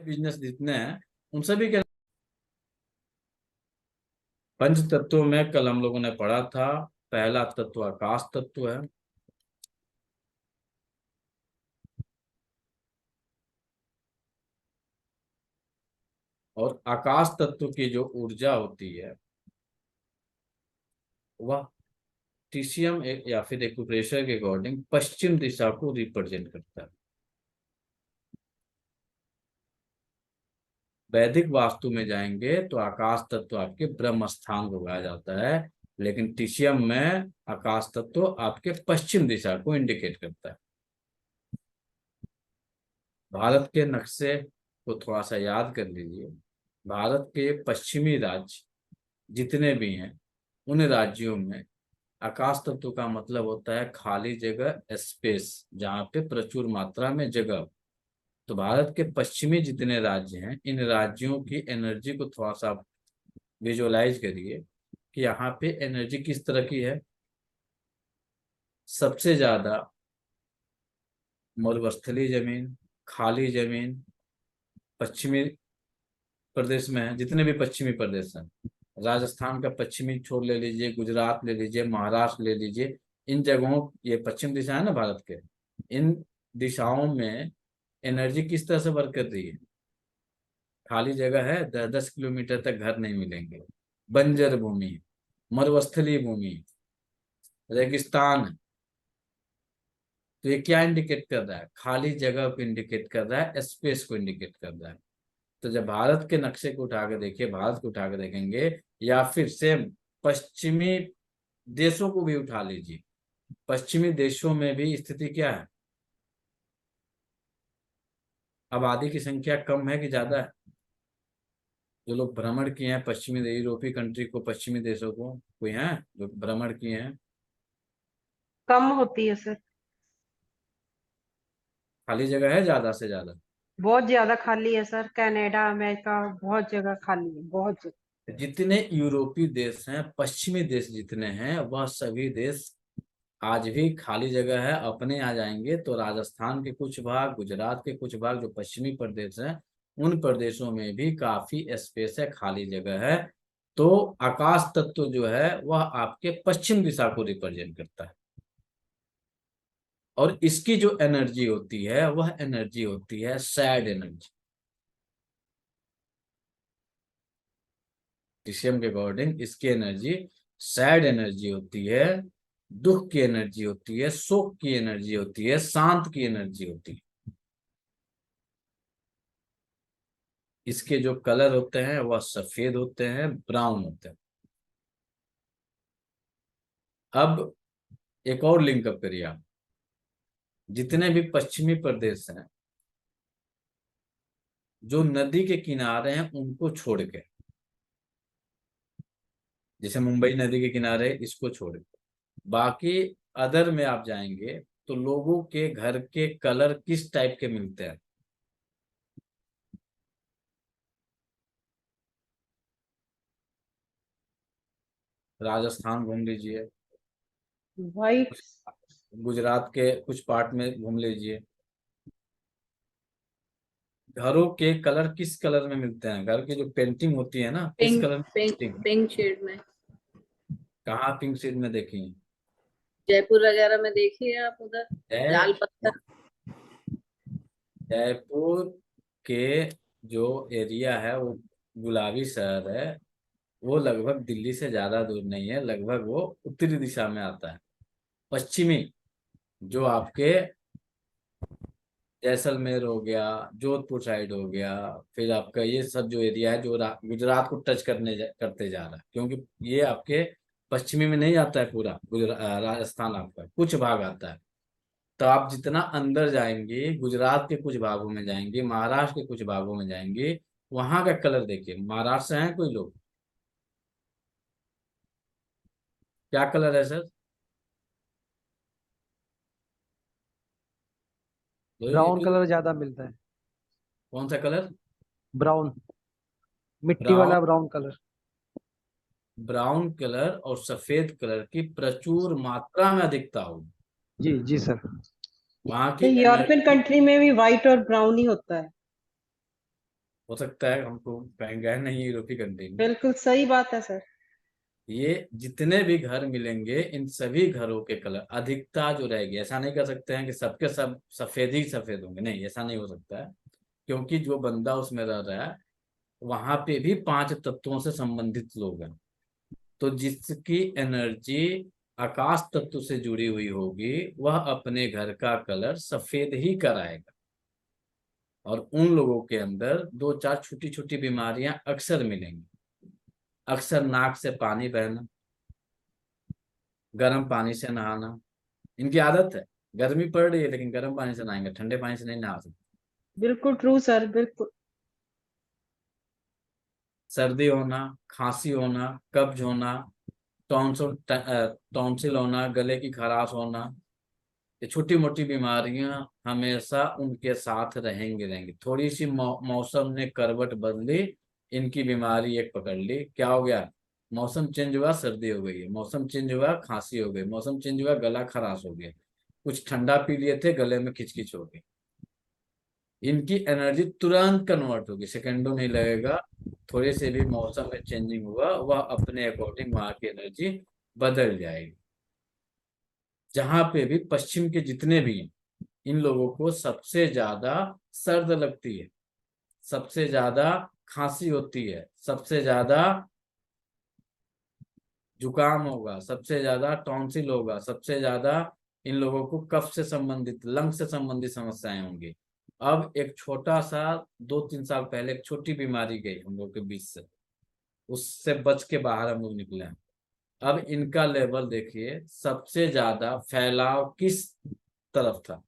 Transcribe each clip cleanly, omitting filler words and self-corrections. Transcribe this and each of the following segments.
Business जितने हैं उन सभी के पंच तत्वों में कल हम लोगों ने पढ़ा था। पहला तत्व आकाश तत्व है। और आकाश तत्व की जो ऊर्जा होती है वह टीसीएम या फिर एक्यूप्रेशर के अकॉर्डिंग पश्चिम दिशा को रिप्रेजेंट करता है। वैदिक वास्तु में जाएंगे तो आकाश तत्व आपके ब्रह्म स्थान को कहा जाता है, लेकिन टीसीएम में आकाश तत्व आपके पश्चिम दिशा को इंडिकेट करता है। भारत के नक्शे को थोड़ा सा याद कर लीजिए। भारत के पश्चिमी राज्य जितने भी हैं उन राज्यों में आकाश तत्व का मतलब होता है खाली जगह, स्पेस, जहाँ पे प्रचुर मात्रा में जगह हो। तो भारत के पश्चिमी जितने राज्य हैं इन राज्यों की एनर्जी को थोड़ा सा विजुअलाइज करिए कि यहाँ पे एनर्जी किस तरह की है। सबसे ज्यादा मरुस्थलीय जमीन, खाली जमीन पश्चिमी प्रदेश में है। जितने भी पश्चिमी प्रदेश हैं, राजस्थान का पश्चिमी छोर ले लीजिए, गुजरात ले लीजिए, महाराष्ट्र ले लीजिए, इन जगहों, ये पश्चिम दिशा है ना भारत के, इन दिशाओं में एनर्जी किस तरह से वर्क कर रही है। खाली जगह है, 10-10 किलोमीटर तक घर नहीं मिलेंगे, बंजर भूमि, मरुस्थलीय भूमि, रेगिस्तान है। तो ये क्या इंडिकेट कर रहा है? खाली जगह को इंडिकेट कर रहा है, स्पेस को इंडिकेट कर रहा है। तो जब भारत के नक्शे को उठा के देखिए, भारत को उठा के देखेंगे या फिर सेम पश्चिमी देशों को भी उठा लीजिए, पश्चिमी देशों में भी स्थिति क्या है? आबादी की संख्या कम है कि ज्यादा है? जो लोग भ्रमण किए हैं पश्चिमी यूरोपीय कंट्री को, पश्चिमी देशों को, कोई हैं जो भ्रमण किए हैं? कम होती है सर। खाली जगह है ज्यादा से ज्यादा? बहुत ज्यादा खाली है सर, कनाडा, अमेरिका, बहुत जगह खाली है, बहुत जगह। जितने यूरोपीय देश हैं, पश्चिमी देश जितने हैं, वह सभी देश आज भी खाली जगह है। अपने आ जाएंगे तो राजस्थान के कुछ भाग, गुजरात के कुछ भाग जो पश्चिमी प्रदेश हैं, उन प्रदेशों में भी काफी स्पेस है, खाली जगह है। तो आकाश तत्व जो है वह आपके पश्चिम दिशा को रिप्रेजेंट करता है। और इसकी जो एनर्जी होती है वह एनर्जी होती है सैड एनर्जी। टीसीएम के अकॉर्डिंग इसकी एनर्जी सैड एनर्जी होती है, दुख की एनर्जी होती है, शोक की एनर्जी होती है, शांत की एनर्जी होती है। इसके जो कलर होते हैं वह सफेद होते हैं, ब्राउन होते हैं। अब एक और लिंकअप करिए आप। जितने भी पश्चिमी प्रदेश हैं जो नदी के किनारे हैं उनको छोड़ के, जैसे मुंबई नदी के किनारे, इसको छोड़ के बाकी अदर में आप जाएंगे तो लोगों के घर के कलर किस टाइप के मिलते हैं? राजस्थान घूम लीजिए, वाइट। गुजरात के कुछ पार्ट में घूम लीजिए, घरों के कलर किस कलर में मिलते हैं? घर की जो पेंटिंग होती है ना, किस पिंक कलर में पिंक पेंटिंग? पिंक शेड में। कहाँ पिंक शेड में देखी जयपुर वगैरह में देखिए आप, उधर है? लाल पत्थर। जयपुर के जो एरिया है वो गुलाबी शहर है, वो लगभग दिल्ली से ज्यादा दूर नहीं है, लगभग वो उत्तरी दिशा में आता है। पश्चिमी जो आपके जैसलमेर हो गया, जोधपुर साइड हो गया, फिर आपका ये सब जो एरिया है जो गुजरात को टच करते जा रहा है, क्योंकि ये आपके पश्चिमी में नहीं आता है पूरा राजस्थान, आपका कुछ भाग आता है। तो आप जितना अंदर जाएंगे, गुजरात के कुछ भागों में जाएंगे, महाराष्ट्र के कुछ भागों में जाएंगे, वहां का कलर देखिए। महाराष्ट्र से हैं कोई लोग? क्या कलर है सर? ब्राउन कलर ज्यादा मिलता है। कौन सा कलर? ब्राउन, मिट्टी ब्राउन। वाला ब्राउन कलर। ब्राउन कलर और सफेद कलर की प्रचुर मात्रा में अधिकता होगी। जी जी सर। वहां तो की यूरोपियन एनर्जी। कंट्री में भी व्हाइट और ब्राउन ही होता है। हो सकता है हमको कहीं गए नहीं यूरोपीय कंट्री में। बिल्कुल सही बात है सर। ये जितने भी घर मिलेंगे इन सभी घरों के कलर अधिकता जो रहेगी, ऐसा नहीं कर सकते हैं कि सबके सब सफेद ही सफेद होंगे, नहीं ऐसा नहीं हो सकता है। क्योंकि जो बंदा उसमें रह रहा है वहां पे भी 5 तत्वों से संबंधित लोग हैं। तो जिसकी एनर्जी आकाश तत्व से जुड़ी हुई होगी वह अपने घर का कलर सफेद ही कराएगा। और उन लोगों के अंदर 2-4 छोटी छोटी बीमारियां अक्सर मिलेंगी। अक्सर नाक से पानी बहना, गर्म पानी से नहाना, इनकी आदत है। गर्मी पड़ रही है लेकिन गर्म पानी से नहाएंगे, ठंडे पानी से नहीं नहा सकते। बिल्कुल ट्रू सर, बिल्कुल। सर्दी होना, खांसी होना, कब्ज होना, टॉन्सिल टॉन्सिल होना, गले की खराश होना, ये छोटी मोटी बीमारियां हमेशा उनके साथ रहेंगी। थोड़ी सी मौसम ने करवट बदली, इनकी बीमारी एक पकड़ ली, क्या हो गया, मौसम चेंज हुआ सर्दी हो गई है, मौसम चेंज हुआ खांसी हो गई, मौसम चेंज हुआ गला खराश हो गया, कुछ ठंडा पी लिए थे गले में खिचखिच हो गई। इनकी एनर्जी तुरंत कन्वर्ट होगी, सेकंडों नहीं लगेगा। थोड़े से भी मौसम में चेंजिंग हुआ वह अपने अकॉर्डिंग वहां की एनर्जी बदल जाएगी। जहां पे भी पश्चिम के जितने भी हैं इन लोगों को सबसे ज्यादा सर्द लगती है, सबसे ज्यादा खांसी होती है, सबसे ज्यादा जुकाम होगा, सबसे ज्यादा टॉन्सिल होगा, सबसे ज्यादा इन लोगों को कफ से संबंधित लंग से संबंधित समस्याएं होंगी। अब एक छोटा सा 2-3 साल पहले एक छोटी बीमारी गई हम लोग के बीच से, उससे बच के बाहर हम लोग निकले हैं। अब इनका लेवल देखिए, सबसे ज्यादा फैलाव किस तरफ था,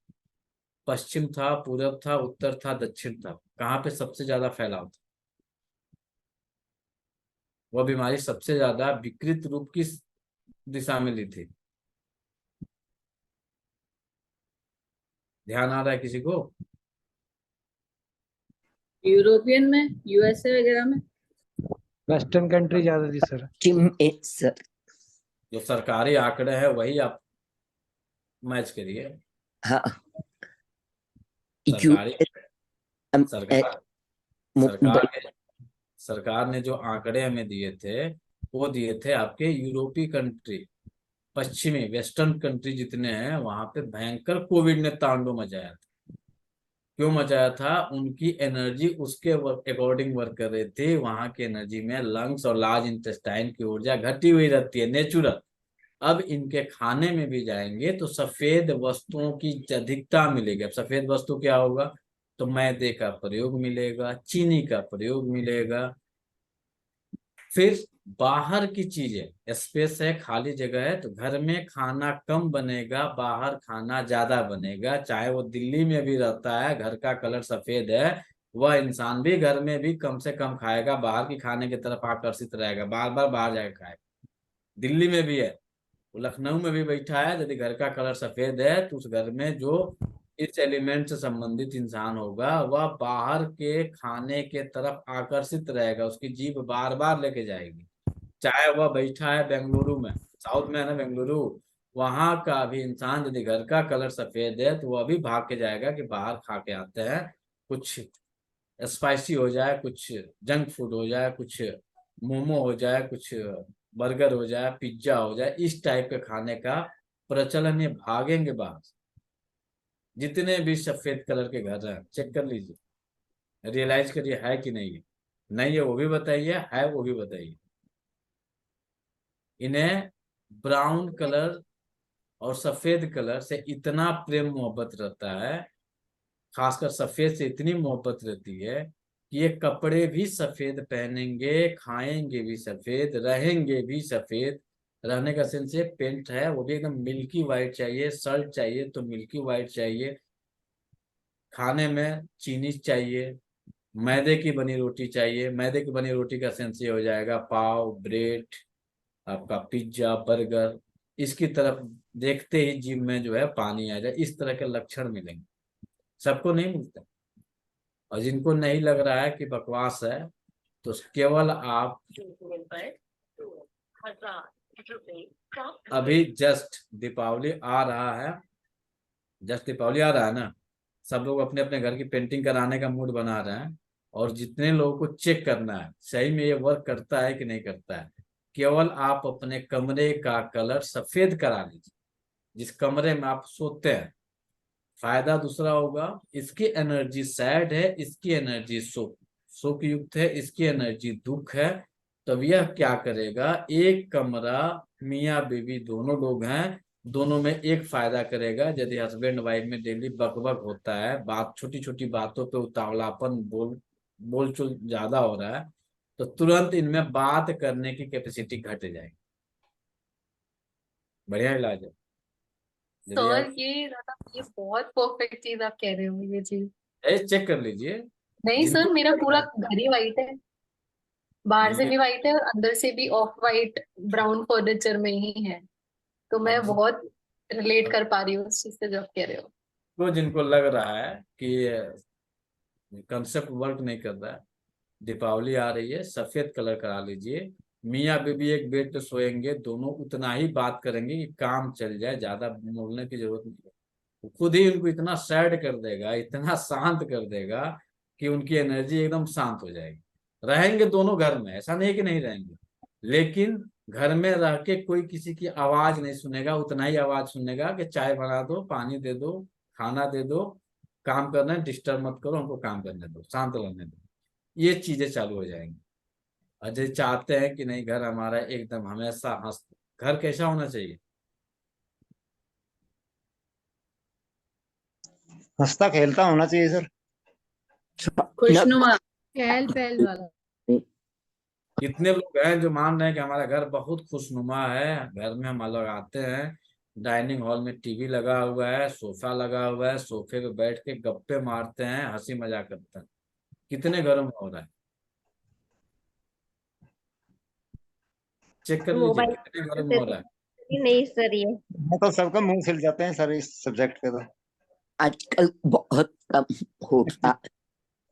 पश्चिम था, पूरब था, उत्तर था, दक्षिण था, कहाँ पे सबसे ज्यादा फैलाव था। वह बीमारी सबसे ज्यादा विकृत रूप किस दिशा में ली थी, ध्यान आ रहा है किसी को? यूरोपियन में, यूएसए वगैरह में। वेस्टर्न कंट्री ज्यादा थी सर। सर। जो सरकारी आंकड़े हैं वही आप मैच करिए। हाँ। सरकारी अम, ए, सरकार मु- सरकार ब- के सरकार ने जो आंकड़े हमें दिए थे वो दिए थे आपके यूरोपीय कंट्री, पश्चिमी वेस्टर्न कंट्री जितने हैं वहां पे भयंकर कोविड ने तांडव मचाया था। क्यों मचाया था, उनकी एनर्जी उसके अकॉर्डिंग वर्क कर रही थी। वहां की एनर्जी में लंग्स और लार्ज इंटेस्टाइन की ऊर्जा घटी हुई रहती है, नेचुरल। अब इनके खाने में भी जाएंगे तो सफेद वस्तुओं की अधिकता मिलेगी। अब सफेद वस्तु क्या होगा, तो मैदे का प्रयोग मिलेगा, चीनी का प्रयोग मिलेगा। फिर बाहर की चीजें, स्पेस है, खाली जगह है, तो घर में खाना कम बनेगा, बाहर खाना ज्यादा बनेगा। चाहे वो दिल्ली में भी रहता है, घर का कलर सफेद है, वह इंसान भी घर में भी कम से कम खाएगा, बाहर की खाने की तरफ आकर्षित रहेगा, बार बार बाहर जाकर खाएगा। दिल्ली में भी है, वो लखनऊ में भी बैठा है, यदि घर का कलर सफेद है तो उस घर में जो इस एलिमेंट से संबंधित इंसान होगा वह बाहर के खाने के तरफ आकर्षित रहेगा, उसकी जीभ बार बार लेके जाएगी। चाहे वह बैठा है बेंगलुरु में, साउथ में है ना बेंगलुरु, वहां का भी इंसान यदि घर का कलर सफेद है तो वह भी भाग के जाएगा कि बाहर खा के आते हैं, कुछ स्पाइसी हो जाए, कुछ जंक फूड हो जाए, कुछ मोमो हो जाए, कुछ बर्गर हो जाए, पिज्जा हो जाए, इस टाइप के खाने का प्रचलन, ये भागेंगे बाहर। जितने भी सफेद कलर के घर हैं चेक कर लीजिए, रियलाइज करिए है कि नहीं है। नहीं है वो भी बताइए, है वो भी बताइए। इन्हें ब्राउन कलर और सफेद कलर से इतना प्रेम मोहब्बत रहता है, खासकर सफेद से इतनी मोहब्बत रहती है कि ये कपड़े भी सफेद पहनेंगे, खाएंगे भी सफेद, रहेंगे भी सफेद। रहने का सेंस ये पेंट है वो भी एकदम मिल्की वाइट चाहिए, शर्ट चाहिए तो मिल्की वाइट चाहिए, खाने में चीनी चाहिए, मैदे की बनी रोटी चाहिए। मैदे की बनी रोटी का सेंस ये हो जाएगा पाव, ब्रेड, आपका पिज्जा, बर्गर, इसकी तरफ देखते ही जीभ में जो है पानी आ जाए, इस तरह के लक्षण मिलेंगे। सबको नहीं मिलता, और जिनको नहीं लग रहा है कि बकवास है तो केवल आप अभी जस्ट दीपावली आ रहा है, जस्ट दीपावली आ रहा है ना, सब लोग अपने अपने घर की पेंटिंग कराने का मूड बना रहे हैं, और जितने लोगों को चेक करना है सही में ये वर्क करता है कि नहीं करता है, केवल आप अपने कमरे का कलर सफेद करा लीजिए जिस कमरे में आप सोते हैं। फायदा दूसरा होगा, इसकी एनर्जी सैड है, इसकी एनर्जी सुख युक्त है, इसकी एनर्जी दुख है। तब यह क्या करेगा, एक कमरा मियाँ बीवी दोनों लोग हैं, दोनों में एक फायदा करेगा। यदि हस्बैंड वाइफ में डेली बकबक होता है, बात छोटी छोटी बातों पे उतावलापन, बोलचोल ज्यादा हो रहा है, तो तुरंत इनमें बात करने की कैपेसिटी घट जाएगी। बढ़िया इलाज है। यदि सर आप ये बहुत परफेक्ट चीज आप कह रहे हो, ये चीज। चेक कर लीजिए नहीं जिनको सर, मेरा पूरा घर ही वाइट है, बाहर से ये भी वाइट है और अंदर से भी ऑफ वाइट ब्राउन फर्नीचर में ही है। तो मैं बहुत रिलेट कर पा रही हूँ उस चीज से जो आप कह रहे हो। तो जिनको लग रहा है कि कंसेप्ट वर्क नहीं कर रहा है, दीपावली आ रही है, सफेद कलर करा लीजिए। मियाँ बीबी एक बेड पे सोएंगे, दोनों उतना ही बात करेंगे कि काम चल जाए, ज्यादा बोलने की जरूरत नहीं है। वो खुद ही उनको इतना सैड कर देगा, इतना शांत कर देगा कि उनकी एनर्जी एकदम शांत हो जाएगी। रहेंगे दोनों घर में, ऐसा नहीं कि नहीं रहेंगे, लेकिन घर में रह के कोई किसी की आवाज नहीं सुनेगा, उतना ही आवाज सुनेगा कि चाय बना दो, पानी दे दो, खाना दे दो, काम करना है, डिस्टर्ब मत करो, हमको काम करने दो, शांत रहने दो। ये चीजें चालू हो जाएंगी। अजय चाहते हैं कि नहीं घर हमारा एकदम हमेशा हंस, घर कैसा होना चाहिए? हंसता खेलता होना चाहिए सर। खुशनुमा। चहल पहल वाला। कितने लोग हैं जो मान रहे हैं कि हमारा घर बहुत खुशनुमा है, घर में हम लोग आते हैं, डाइनिंग हॉल में टीवी लगा हुआ है, सोफा लगा हुआ है, सोफे पे बैठ के गप्पे मारते हैं, हंसी मजाक करते हैं। कितने घरों में हो रहा है? चेक कर लीजिए मोबाइल कितने घरों में से हो तो रहा है। नहीं सर ये। मैं तो सबका मुंह खिल जाते हैं सर इस सब्जेक्ट पे तो। आजकल बहुत कम हो रहा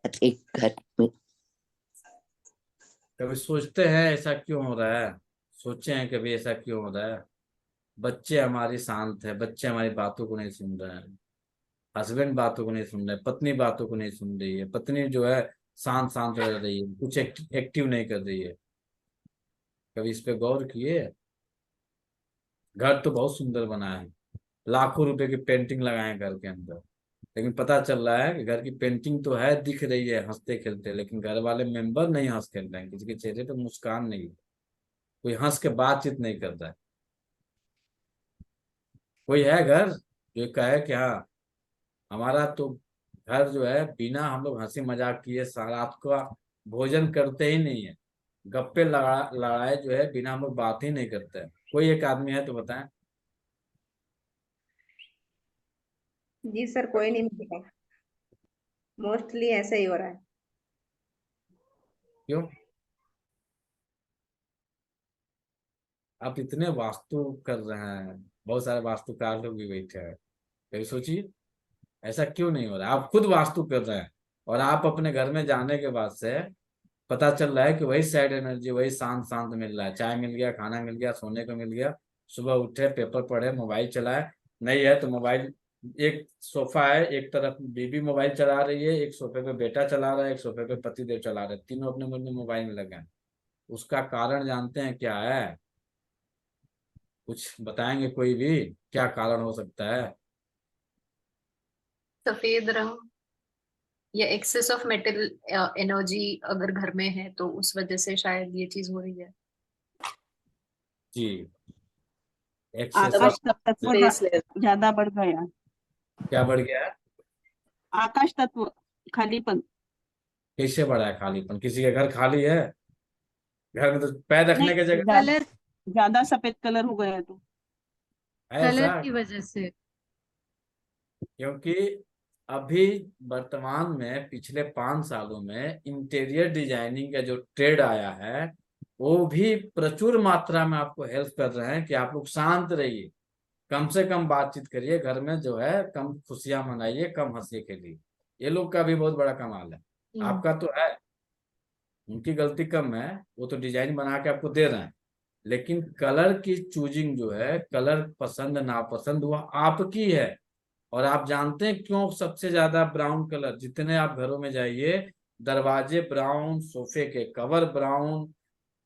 है एक घर में। कभी सोचते हैं ऐसा क्यों हो रहा है? सोचे हैं कभी ऐसा क्यों हो रहा है? बच्चे हमारी शांत है, बच्चे हमारी बातों को नहीं सुन रहे हैं, हस्बैंड बातों को नहीं सुन रहे, पत्नी बातों को नहीं सुन रही है, पत्नी जो है शांत शांत रह रही है, कुछ एक्टिव नहीं कर रही है। कभी इस पे गौर किए? घर तो बहुत सुंदर बना है, लाखों रुपए की पेंटिंग लगाए हैं घर के अंदर, लेकिन पता चल रहा है कि घर की पेंटिंग तो है, दिख रही है हंसते खेलते, लेकिन घर वाले मेंबर नहीं हंस खेल रहे हैं, किसी के चेहरे पे मुस्कान नहीं है, कोई हंस के बातचीत नहीं करता है। कोई है घर जो कहे कि हाँ हमारा तो घर जो है बिना हम लोग हंसी मजाक किए रात को भोजन करते ही नहीं है, गप्पे लड़ाए जो है बिना हम लोग बात ही नहीं करते हैं? कोई एक आदमी है तो बताएं। जी सर, कोई नहीं मिलेगा। मोस्टली ऐसा ही हो रहा है। क्यों? आप इतने वास्तु कर रहे हैं, बहुत सारे वास्तुकार लोग भी बैठे हैं, कभी सोचिए ऐसा क्यों नहीं हो रहा? आप खुद वास्तु कर रहे हैं और आप अपने घर में जाने के बाद से पता चल रहा है कि वही सैड एनर्जी, वही शांत शांत मिल रहा है, चाय मिल गया, खाना मिल गया, सोने को मिल गया, सुबह उठे, पेपर पढ़े, मोबाइल चलाए, नहीं है तो मोबाइल, एक सोफा है, एक तरफ बीबी मोबाइल चला रही है, एक सोफे पे बेटा चला रहा है, एक सोफे पे पति देव चला रहे हैं, तीनों अपने अपने मोबाइल में लगे हैं। उसका कारण जानते हैं क्या है? कुछ बताएंगे कोई भी, क्या कारण हो सकता है? सफेद रंग या एक्सेस ऑफ मेटल एनर्जी अगर घर में है तो उस वजह से शायद ये चीज हो रही है। जी, एक्सेस आकाश ऑफ तत्व स्पेस ले ज्यादा बढ़ गया। क्या बढ़ गया है? आकाश तत्व खालीपन। कैसे बढ़ा है खालीपन? किसी के घर खाली है? घर में तो पैर रखने नहीं, की जगह कलर ज्यादा सफेद कलर हो गया है तो। है कलर ऐसा? की वजह से। क्योंकि अभी वर्तमान में पिछले 5 सालों में इंटीरियर डिजाइनिंग का जो ट्रेड आया है, वो भी प्रचुर मात्रा में आपको हेल्प कर रहे हैं कि आप लोग शांत रहिए, कम से कम बातचीत करिए, घर में जो है कम खुशियां मनाइए, कम हंसी खेलिए। ये लोग का भी बहुत बड़ा कमाल है। आपका तो है, उनकी गलती कम है, वो तो डिजाइन बना के आपको दे रहे हैं, लेकिन कलर की चूजिंग जो है, कलर पसंद नापसंद, वह आपकी है। और आप जानते हैं क्यों सबसे ज्यादा ब्राउन कलर, जितने आप घरों में जाइए, दरवाजे ब्राउन, सोफे के कवर ब्राउन,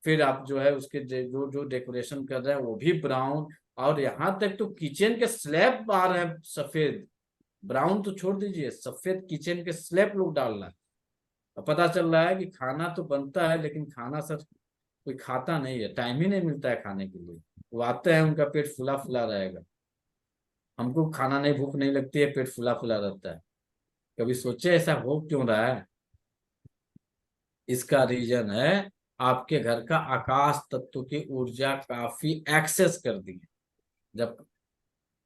फिर आप जो है उसके जो जो डेकोरेशन कर रहे हैं वो भी ब्राउन, और यहाँ तक तो किचन के स्लैब आ रहे हैं सफेद। ब्राउन तो छोड़ दीजिए, सफेद किचन के स्लैब लोग डाल रहे हैं। अब पता चल रहा है कि खाना तो बनता है लेकिन खाना सर कोई खाता नहीं है, टाइम ही नहीं मिलता है खाने के लिए। वो आते हैं, उनका पेट फुला फुला रहेगा, हमको खाना नहीं, भूख नहीं लगती है, पेट फुला फुला रहता है। कभी सोचे ऐसा हो क्यों रहा है? इसका रीजन है आपके घर का आकाश तत्व की ऊर्जा काफी एक्सेस कर दी है। जब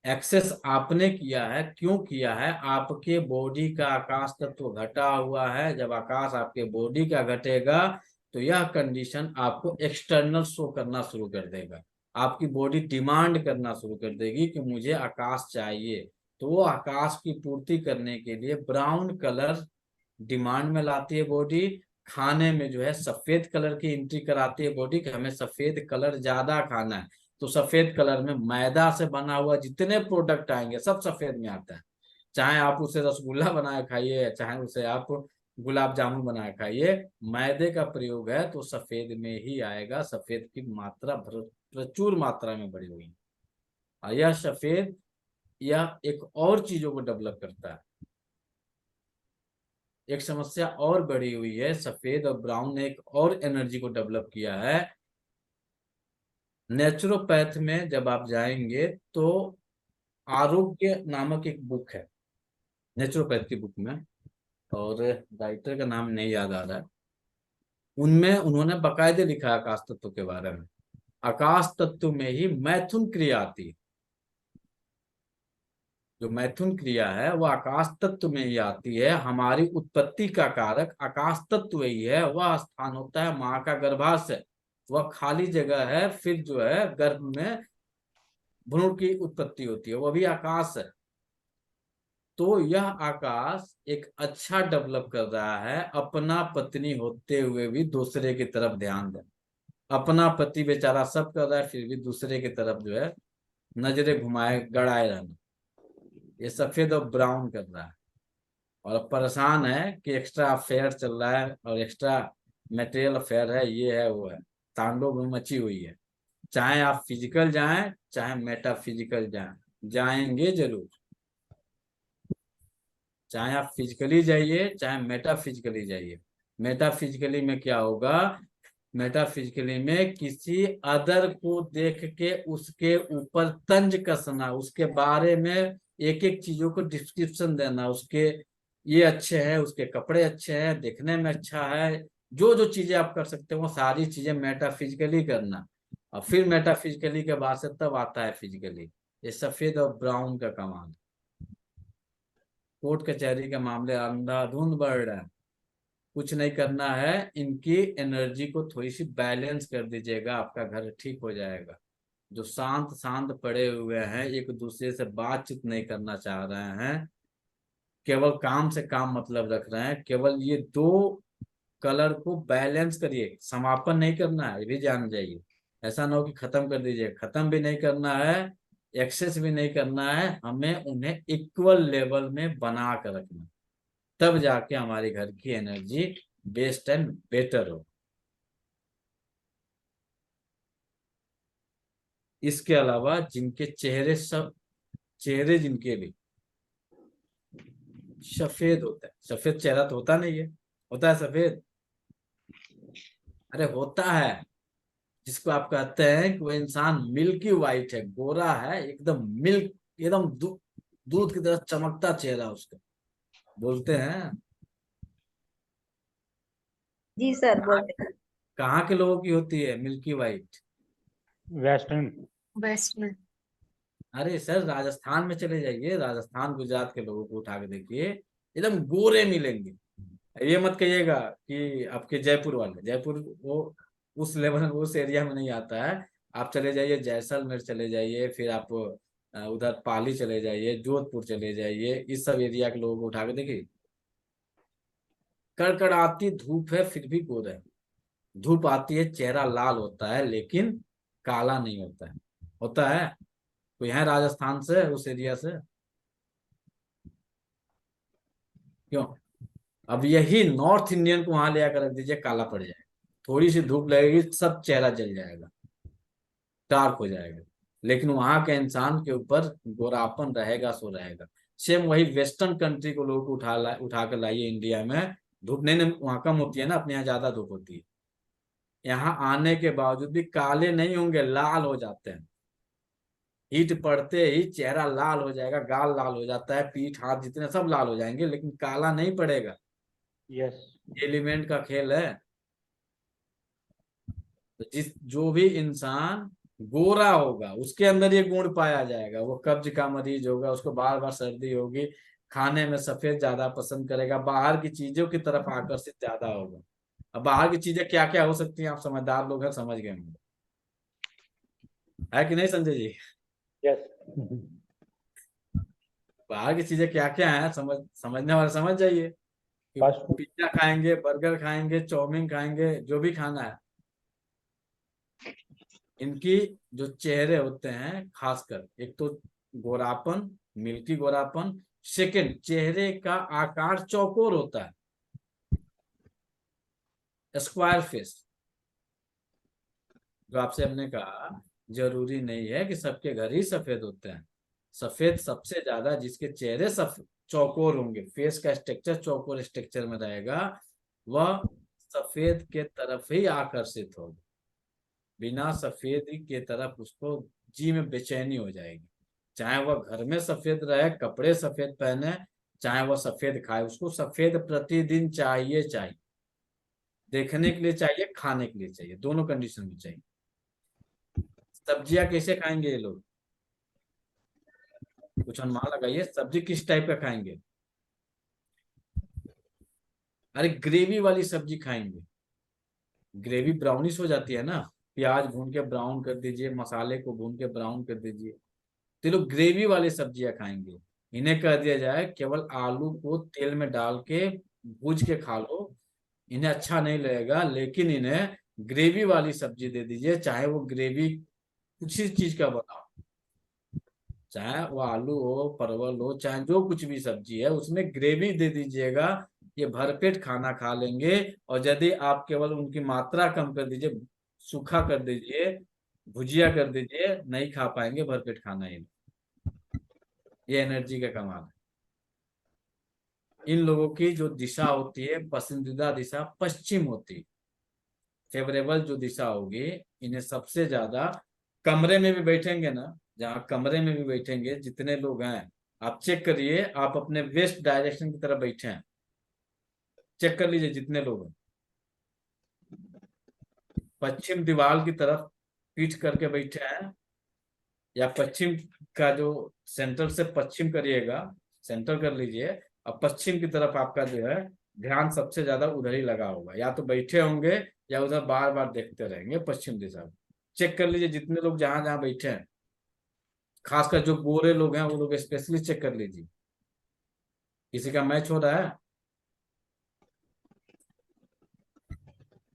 एक्सेस आपने किया है, क्यों किया है? आपके बॉडी का आकाश तत्व घटा हुआ है। जब आकाश आपके बॉडी का घटेगा तो यह कंडीशन आपको एक्सटर्नल शो करना शुरू कर देगा। आपकी बॉडी डिमांड करना शुरू कर देगी कि मुझे आकाश चाहिए। तो वो आकाश की पूर्ति करने के लिए ब्राउन कलर डिमांड में लाती है बॉडी। खाने में जो है सफेद कलर की एंट्री कराती है बॉडी कि हमें सफेद कलर ज्यादा खाना है। तो सफेद कलर में मैदा से बना हुआ जितने प्रोडक्ट आएंगे सब सफेद में आता है। चाहे आप उसे रसगुल्ला बनाए खाइए, चाहे उसे आप गुलाब जामुन बनाए खाइए, मैदे का प्रयोग है तो सफेद में ही आएगा। सफेद की मात्रा प्रचुर मात्रा में बढ़ी हुई है। और यह सफेद यह एक और चीजों को डेवलप करता है। एक समस्या और बढ़ी हुई है, सफेद और ब्राउन ने एक और एनर्जी को डेवलप किया है। नेचुरोपैथ में जब आप जाएंगे तो आरोग्य नामक एक बुक है नेचुरोपैथ की बुक में, और राइटर का नाम नहीं याद आ रहा है। उनमें उन्होंने बाकायदे लिखा है आकाश तत्व के बारे में। आकाश तत्व में ही मैथुन क्रिया आती है। जो मैथुन क्रिया है वो आकाश तत्व में ही आती है। हमारी उत्पत्ति का कारक आकाश तत्व ही है। वह स्थान होता है माँ का गर्भाशय, वह खाली जगह है। फिर जो है गर्भ में भ्रूण की उत्पत्ति होती है, वह भी आकाश है। तो यह आकाश एक अच्छा डेवलप कर रहा है। अपना पत्नी होते हुए भी दूसरे की तरफ ध्यान दें। अपना पति बेचारा सब कर रहा है फिर भी दूसरे की तरफ जो है नजरें घुमाए गड़ाए रहना। ये सफेद और ब्राउन कर रहा है और अब परेशान है कि एक्स्ट्रा अफेयर चल रहा है और एक्स्ट्रा मेटेरियल अफेयर है, ये है वो है, तांडव में मची हुई है। चाहे आप फिजिकल जाएं चाहे मेटाफिजिकल जाएं, जाएंगे जरूर। चाहे आप फिजिकली जाइए चाहे मेटाफिजिकली जाइए। मेटाफिजिकली में क्या होगा? मेटाफिजिकली में किसी अदर को देख के उसके ऊपर तंज कसना, उसके बारे में एक एक चीजों को डिस्क्रिप्शन देना, उसके ये अच्छे हैं, उसके कपड़े अच्छे हैं, देखने में अच्छा है, जो जो चीजें आप कर सकते हो वो सारी चीजें मेटाफिजिकली करना। और फिर मेटाफिजिकली के बाद से तब आता है फिजिकली। ये सफेद और ब्राउन का कमाल। कोर्ट कचहरी के मामले अंधाधुंध बढ़ रहा है, कुछ नहीं करना है। इनकी एनर्जी को थोड़ी सी बैलेंस कर दीजिएगा, आपका घर ठीक हो जाएगा। जो शांत शांत पड़े हुए हैं, एक दूसरे से बातचीत नहीं करना चाह रहे हैं, केवल काम से काम मतलब रख रहे हैं, केवल ये दो कलर को बैलेंस करिए। समापन नहीं करना है, ये भी जान जाइए। ऐसा ना हो कि खत्म कर दीजिए, खत्म भी नहीं करना है, एक्सेस भी नहीं करना है। हमें उन्हें इक्वल लेवल में बना कर रखना, तब जाके हमारे घर की एनर्जी बेस्ट एंड बेटर हो। इसके अलावा जिनके चेहरे जिनके भी सफेद होता है, सफेद चेहरा तो होता नहीं है, होता है सफेद? अरे होता है। जिसको आप कहते हैं कि वो इंसान मिल्की वाइट है, गोरा है, एकदम मिल्क, एकदम दूध की तरह चमकता चेहरा उसका, बोलते हैं। जी सर बोलते हैं। कहाँ के लोगों की होती है मिल्की वाइट? वेस्टर्न। वेस्ट में। अरे सर राजस्थान में चले जाइए, राजस्थान गुजरात के लोगों को उठा के देखिए, एकदम गोरे मिलेंगे। ये मत कहिएगा कि आपके जयपुर वाले, जयपुर वो उस लेवल उस एरिया में नहीं आता है। आप चले जाइए जैसलमेर चले जाइए, फिर आप उधर पाली चले जाइए, जोधपुर चले जाइए, इस सब एरिया के लोगों को उठा के देखिए, कड़कड़ाती धूप है फिर भी गोरे हैं। धूप आती है चेहरा लाल होता है लेकिन काला नहीं होता है। होता है कोई है राजस्थान से, उस एरिया से? क्यों? अब यही नॉर्थ इंडियन को वहां ले आकर रख दीजिए, काला पड़ जाएगा, थोड़ी सी धूप लगेगी सब चेहरा जल जाएगा, डार्क हो जाएगा। लेकिन वहां के इंसान के ऊपर गोरापन रहेगा सो रहेगा। सेम वही वेस्टर्न कंट्री को लोग उठा कर लाइए इंडिया में, धूप नहीं वहां कम होती है ना, अपने यहाँ ज्यादा धूप होती है, यहाँ आने के बावजूद भी काले नहीं होंगे, लाल हो जाते हैं। हीट पड़ते ही चेहरा लाल हो जाएगा, गाल लाल हो जाता है, पीठ हाथ जितने सब लाल हो जाएंगे, लेकिन काला नहीं पड़ेगा। यस। एलिमेंट का खेल है। तो जो भी इंसान गोरा होगा उसके अंदर ये गुण पाया जाएगा। वो कब्ज का मरीज होगा, उसको बार बार सर्दी होगी, खाने में सफेद ज्यादा पसंद करेगा, बाहर की चीजों की तरफ आकर्षित ज्यादा होगा। अब बाहर की चीजें क्या क्या हो सकती हैं, आप समझदार लोग हैं, समझ गए होंगे, है कि नहीं संजय जी? यस। बाहर की चीजें क्या क्या है, समझने वाले समझ जाइए। Fast food. पिज्जा खाएंगे, बर्गर खाएंगे, चाउमीन खाएंगे, जो भी खाना है, इनकी जो चेहरे होते हैं, खासकर एक तो गोरापन, मिल्की गोरापन, सेकंड चेहरे का आकार चौकोर होता है, स्क्वायर फेस। जो आपसे हमने कहा जरूरी नहीं है कि सबके घर ही सफेद होते हैं, सफेद सबसे ज्यादा जिसके चेहरे चौकोर होंगे, फेस का स्ट्रक्चर चौकोर स्ट्रक्चर में रहेगा, वह सफेद के तरफ ही आकर्षित होगा। बिना सफेद के तरफ उसको जी में बेचैनी हो जाएगी। चाहे वह घर में सफेद रहे, कपड़े सफेद पहने, चाहे वह सफेद खाए, उसको सफेद प्रतिदिन चाहिए, देखने के लिए चाहिए, खाने के लिए चाहिए, दोनों कंडीशन में चाहिए। सब्जियां कैसे खाएंगे ये लोग, कुछ अनुमान लगाइए, सब्जी किस टाइप का खाएंगे? अरे ग्रेवी वाली सब्जी खाएंगे। ग्रेवी ब्राउनिश हो जाती है ना, प्याज भून के ब्राउन कर दीजिए, मसाले को भून के ब्राउन कर दीजिए, तो लोग ग्रेवी वाली सब्जियां खाएंगे। इन्हें कह दिया जाए केवल आलू को तेल में डाल के भूज के खा लो, इन्हें अच्छा नहीं लगेगा, लेकिन इन्हें ग्रेवी वाली सब्जी दे दीजिए, चाहे वो ग्रेवी किसी चीज का बना, चाहे वो आलू हो, परवल हो, चाहे जो कुछ भी सब्जी है, उसमें ग्रेवी दे दीजिएगा, ये भरपेट खाना खा लेंगे। और यदि आप केवल उनकी मात्रा कम कर दीजिए, सूखा कर दीजिए, भुजिया कर दीजिए, नहीं खा पाएंगे भरपेट खाना ही। ये एनर्जी का कमाल है। इन लोगों की जो दिशा होती है, पसंदीदा दिशा पश्चिम होती है, फेवरेबल जो दिशा होगी, इन्हें सबसे ज्यादा। कमरे में भी बैठेंगे ना, जहाँ कमरे में भी बैठेंगे, जितने लोग हैं आप चेक करिए, आप अपने वेस्ट डायरेक्शन की तरफ बैठे हैं, चेक कर लीजिए जितने लोग हैं, पश्चिम दीवार की तरफ पीठ करके बैठे हैं, या पश्चिम का जो सेंटर से पश्चिम करिएगा, सेंटर कर लीजिए, और पश्चिम की तरफ आपका जो है ध्यान सबसे ज्यादा उधर ही लगा होगा, या तो बैठे होंगे या उधर बार बार देखते रहेंगे पश्चिम दिशा। चेक कर लीजिए जितने लोग जहां जहां बैठे हैं, खासकर जो गोरे लोग हैं वो लोग स्पेशली चेक कर लीजिए। किसी का मैच हो रहा है?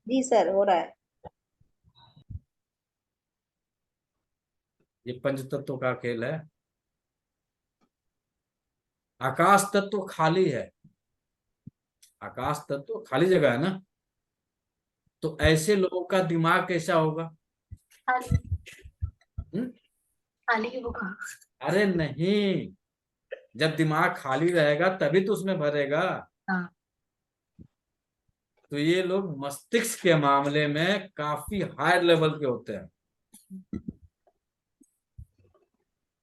जी सर, हो रहा है। ये पंच तत्व का खेल है। आकाश तत्व खाली है, आकाश तत्व खाली जगह है ना, तो ऐसे लोगों का दिमाग कैसा होगा? खाली होगा। अरे नहीं, जब दिमाग खाली रहेगा तभी तो उसमें भरेगा। हाँ। तो ये लोग मस्तिष्क के मामले में काफी हाई लेवल के होते हैं।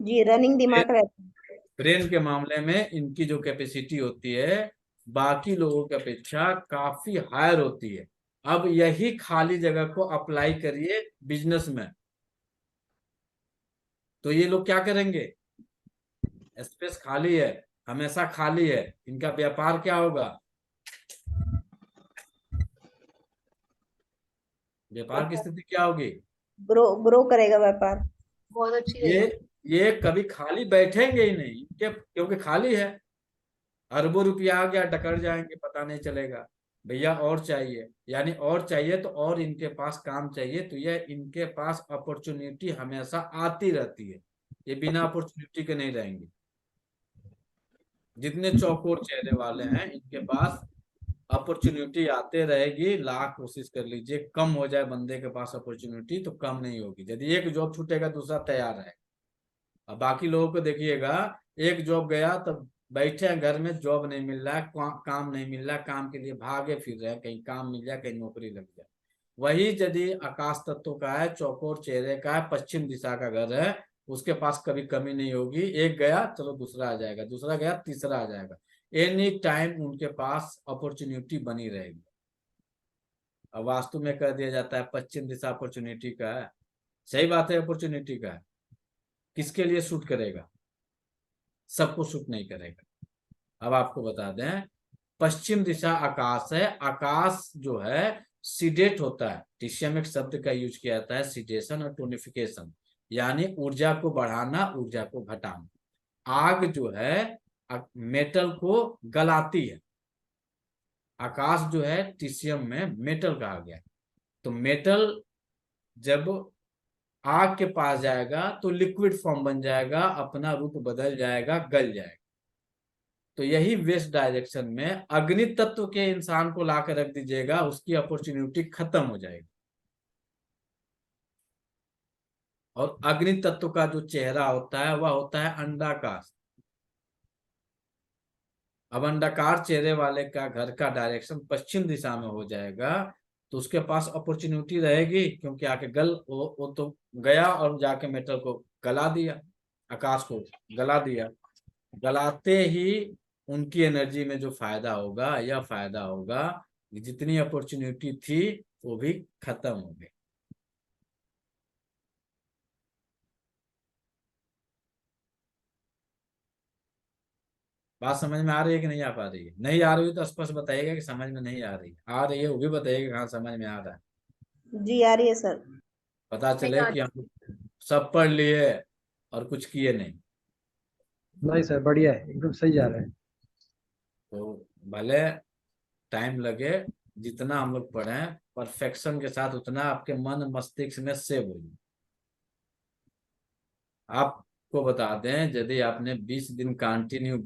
जी, रनिंग दिमाग रहता है। ब्रेन के मामले में इनकी जो कैपेसिटी होती है बाकी लोगों की अपेक्षा काफी हायर होती है। अब यही खाली जगह को अप्लाई करिए बिजनेस में, तो ये लोग क्या करेंगे? स्पेस खाली है, हमेशा खाली है, इनका व्यापार क्या होगा? व्यापार की स्थिति क्या होगी? ग्रो करेगा व्यापार। बहुत अच्छी ये कभी खाली बैठेंगे ही नहीं, क्योंकि खाली है। अरबों रुपया आ गया, टकर जाएंगे, पता नहीं चलेगा। भैया और चाहिए, यानी और चाहिए, तो और इनके पास काम चाहिए, तो ये इनके पास अपॉर्चुनिटी हमेशा आती रहती है, ये बिना अपॉर्चुनिटी के नहीं रहेंगे। जितने चौकोर चेहरे वाले हैं इनके पास अपॉर्चुनिटी आते रहेगी, लाख कोशिश कर लीजिए, कम हो जाए बंदे के पास अपॉर्चुनिटी तो कम नहीं होगी। यदि एक जॉब छूटेगा दूसरा तैयार है। अब बाकी लोगों को देखिएगा, एक जॉब गया तब बैठे हैं घर में, जॉब नहीं मिल रहा है, काम नहीं मिल रहा है, काम के लिए भागे फिर रहे हैं, कहीं काम मिल जाए, कहीं नौकरी लग जाए। वही यदि आकाश तत्व का है, चौकोर चेहरे का है, पश्चिम दिशा का घर है, उसके पास कभी कमी नहीं होगी। एक गया चलो दूसरा आ जाएगा, दूसरा गया तीसरा आ जाएगा, एनी टाइम उनके पास अपॉर्चुनिटी बनी रहेगी। अब वास्तु में कह दिया जाता है पश्चिम दिशा अपॉर्चुनिटी का है, सही बात है, अपॉर्चुनिटी का है। किसके लिए सूट करेगा? सबको सूट नहीं करेगा। अब आपको बता दें, पश्चिम दिशा आकाश है, आकाश जो है सीडेट होता है, टीसीएम एक शब्द का यूज किया जाता है, सीडेशन और टोनिफिकेशन, यानी ऊर्जा को बढ़ाना, ऊर्जा को घटाना। आग जो है मेटल को गलाती है, आकाश जो है टीसीएम में मेटल कहा गया। तो मेटल जब आग के पास जाएगा तो लिक्विड फॉर्म बन जाएगा, अपना रूप बदल जाएगा, गल जाएगा। तो यही वेस्ट डायरेक्शन में अग्नि तत्व के इंसान को लाकर रख दीजिएगा, उसकी अपॉर्चुनिटी खत्म हो जाएगी। और अग्नि तत्व का जो चेहरा होता है वह होता है अंडाकार। अब अंडाकार चेहरे वाले का घर का डायरेक्शन पश्चिम दिशा में हो जाएगा तो उसके पास अपॉर्चुनिटी रहेगी, क्योंकि आके वो तो गया और जाके मेटल को गला दिया, आकाश को गला दिया। गलाते ही उनकी एनर्जी में जो फायदा होगा, यह फायदा होगा कि जितनी अपॉर्चुनिटी थी वो भी खत्म हो गई। बात समझ में आ रही है कि नहीं आ पा रही है? नहीं आ रही है तो स्पष्ट बताइएगा कि समझ में नहीं आ रही है। आ रही है वो भी बताइएगा हाँ समझ में आ रहा है। जी आ रही है सर। पता चले कि हम सब पढ़ लिए और कुछ किए नहीं। नहीं सर, बढ़िया है, एकदम सही जा रहा है। तो भले टाइम लगे, जितना हम लोग पढ़ें परफेक्शन के साथ उतना आपके मन मस्तिष्क में सेव हो। आपको बता दें, यदि आपने 20 दिन कंटिन्यू